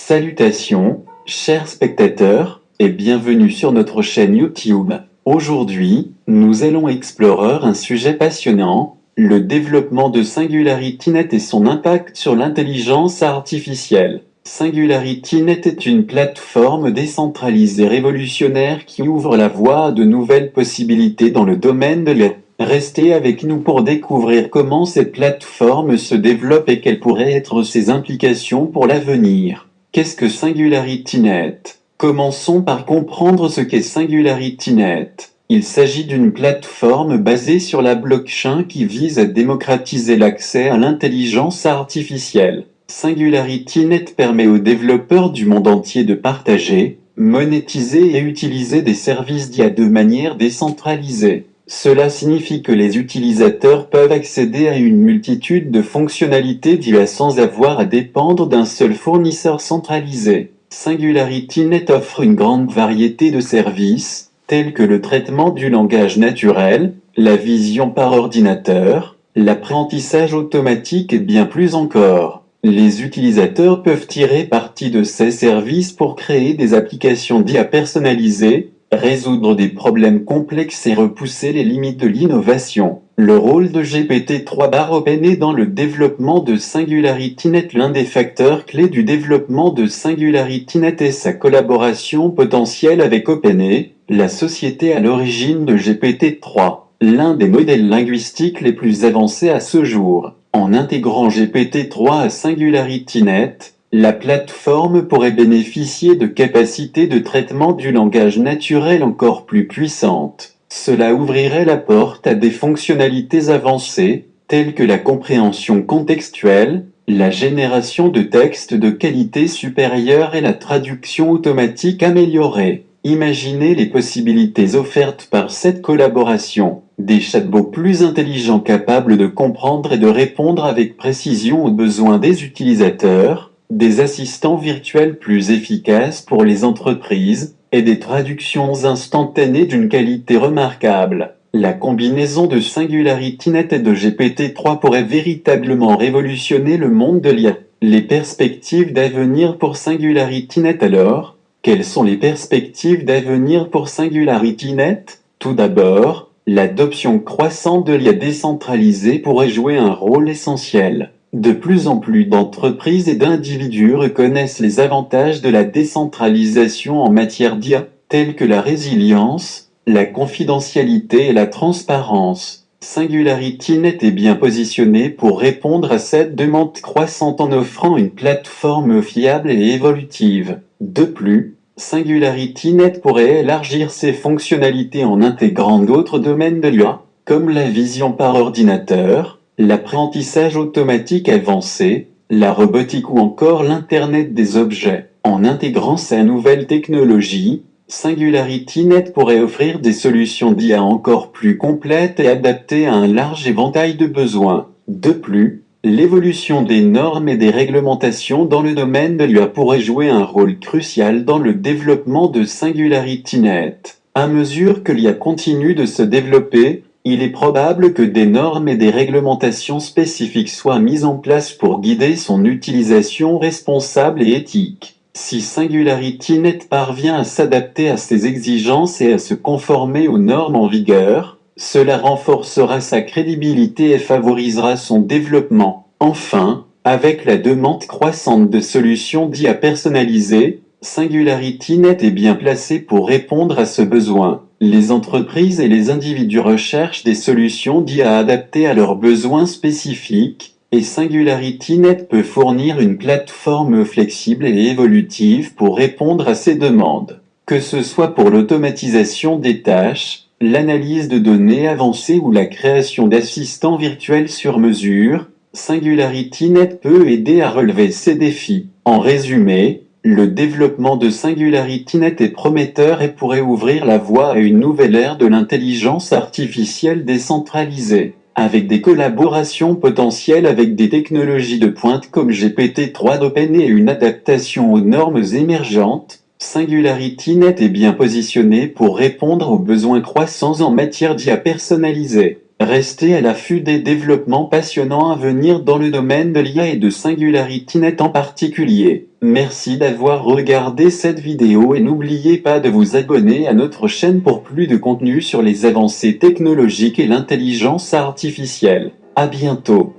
Salutations, chers spectateurs, et bienvenue sur notre chaîne YouTube. Aujourd'hui, nous allons explorer un sujet passionnant, le développement de SingularityNet et son impact sur l'intelligence artificielle. SingularityNet est une plateforme décentralisée révolutionnaire qui ouvre la voie à de nouvelles possibilités dans le domaine de l'IA. Restez avec nous pour découvrir comment cette plateforme se développe et quelles pourraient être ses implications pour l'avenir. Qu'est-ce que SingularityNet? Commençons par comprendre ce qu'est SingularityNet. Il s'agit d'une plateforme basée sur la blockchain qui vise à démocratiser l'accès à l'intelligence artificielle. SingularityNet permet aux développeurs du monde entier de partager, monétiser et utiliser des services d'IA de manière décentralisée. Cela signifie que les utilisateurs peuvent accéder à une multitude de fonctionnalités d'IA sans avoir à dépendre d'un seul fournisseur centralisé. SingularityNet offre une grande variété de services, tels que le traitement du langage naturel, la vision par ordinateur, l'apprentissage automatique et bien plus encore. Les utilisateurs peuvent tirer parti de ces services pour créer des applications d'IA personnalisées, résoudre des problèmes complexes et repousser les limites de l'innovation. Le rôle de GPT-3/OpenAI dans le développement de SingularityNet. L'un des facteurs clés du développement de SingularityNet est sa collaboration potentielle avec OpenAI, la société à l'origine de GPT-3, l'un des modèles linguistiques les plus avancés à ce jour. En intégrant GPT-3 à SingularityNet, la plateforme pourrait bénéficier de capacités de traitement du langage naturel encore plus puissantes. Cela ouvrirait la porte à des fonctionnalités avancées, telles que la compréhension contextuelle, la génération de textes de qualité supérieure et la traduction automatique améliorée. Imaginez les possibilités offertes par cette collaboration. Des chatbots plus intelligents capables de comprendre et de répondre avec précision aux besoins des utilisateurs, des assistants virtuels plus efficaces pour les entreprises, et des traductions instantanées d'une qualité remarquable. La combinaison de SingularityNet et de GPT-3 pourrait véritablement révolutionner le monde de l'IA. Les perspectives d'avenir pour SingularityNet alors? Quelles sont les perspectives d'avenir pour SingularityNet? Tout d'abord, l'adoption croissante de l'IA décentralisée pourrait jouer un rôle essentiel. De plus en plus d'entreprises et d'individus reconnaissent les avantages de la décentralisation en matière d'IA, tels que la résilience, la confidentialité et la transparence. SingularityNet est bien positionné pour répondre à cette demande croissante en offrant une plateforme fiable et évolutive. De plus, SingularityNet pourrait élargir ses fonctionnalités en intégrant d'autres domaines de l'IA, comme la vision par ordinateur, l'apprentissage automatique avancé, la robotique ou encore l'Internet des objets. En intégrant ces nouvelles technologies, SingularityNet pourrait offrir des solutions d'IA encore plus complètes et adaptées à un large éventail de besoins. De plus, l'évolution des normes et des réglementations dans le domaine de l'IA pourrait jouer un rôle crucial dans le développement de SingularityNet. À mesure que l'IA continue de se développer, il est probable que des normes et des réglementations spécifiques soient mises en place pour guider son utilisation responsable et éthique. Si SingularityNet parvient à s'adapter à ces exigences et à se conformer aux normes en vigueur, cela renforcera sa crédibilité et favorisera son développement. Enfin, avec la demande croissante de solutions d'IA personnalisées, SingularityNet est bien placé pour répondre à ce besoin. Les entreprises et les individus recherchent des solutions d'IA adaptées à leurs besoins spécifiques, et SingularityNet peut fournir une plateforme flexible et évolutive pour répondre à ces demandes. Que ce soit pour l'automatisation des tâches, l'analyse de données avancées ou la création d'assistants virtuels sur mesure, SingularityNet peut aider à relever ces défis. En résumé, le développement de SingularityNet est prometteur et pourrait ouvrir la voie à une nouvelle ère de l'intelligence artificielle décentralisée. Avec des collaborations potentielles avec des technologies de pointe comme GPT-3 d'OpenAI et une adaptation aux normes émergentes, SingularityNet est bien positionné pour répondre aux besoins croissants en matière d'IA personnalisée. Restez à l'affût des développements passionnants à venir dans le domaine de l'IA et de SingularityNet en particulier. Merci d'avoir regardé cette vidéo et n'oubliez pas de vous abonner à notre chaîne pour plus de contenu sur les avancées technologiques et l'intelligence artificielle. À bientôt.